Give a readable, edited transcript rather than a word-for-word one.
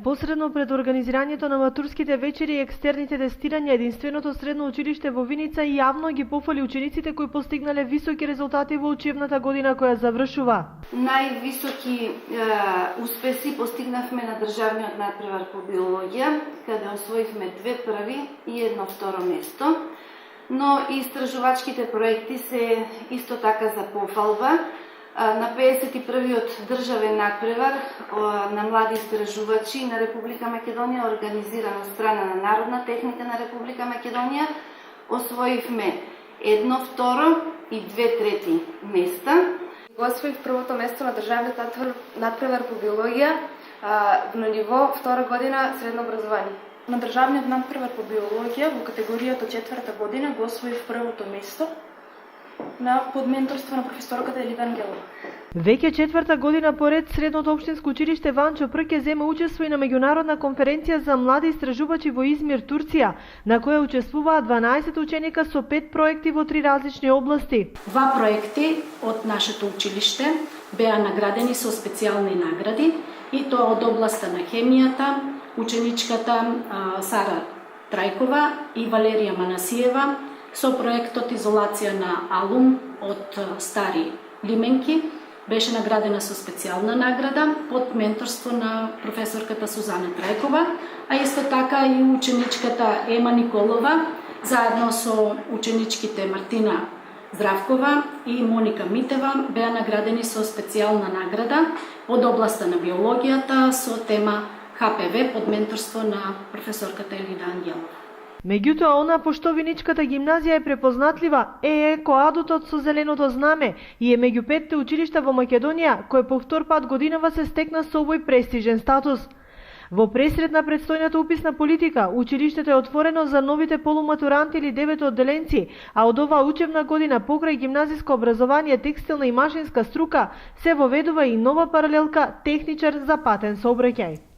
Посредно пред организирањето на матурските вечери и екстерните тестирања, единственото средно училиште во Виница јавно ги пофали учениците кои постигнале високи резултати во учебната година која завршува. Највисоки успеси постигнавме на државниот надпревар по биологија, каде освоивме 2 први и 1 второ место, но и истражувачките проекти се исто така за пофалба. На 51-иот државен надпревар на млади истражувачи на Република Македонија, организиран од страна на Народна техника на Република Македонија, освоивме 1 второ и 2 трети места. Го освоив првото место на државниот надпревар по биологија на ниво втора година средно образование. На државниот надпревар по биологија во категоријата 4-та година го освоив првото место под менторство на професорката Елида Ангелова. Веќе 4-та година поред Средното општинско училиште Ванчо Прк зема учество и на меѓународна конференција за млади истражувачи во Измир, Турција, на која учествуваат 12 ученика со 5 проекти во 3 различни области. 2 проекти од нашето училиште беа наградени со специјални награди, и тоа од областа на хемијата, ученичката Сара Трајкова и Валерија Манасиева, со проектот изолација на алум од Стари Лименки, беше наградена со специјална награда под менторство на професорката Сузана Трајкова, а исто така и ученичката Ема Николова, заедно со ученичките Мартина Здравкова и Моника Митева, беа наградени со специјална награда од областа на биологијата со тема ХПВ под менторство на професорката Елида Ангелова. Меѓутоа, она пошто Виничката гимназија е препознатлива, коадутот со зеленото знаме и е меѓу 5 училишта во Македонија, кој по втор пат годинава се стекна со овој престижен статус. Во пресред на предстојната уписна политика, училиштето е отворено за новите полуматуранти или 9 одделенци, а од оваа учебна година покрај гимназиско образование, текстилна и машинска струка, се воведува и нова паралелка техничар за патен сообраќај.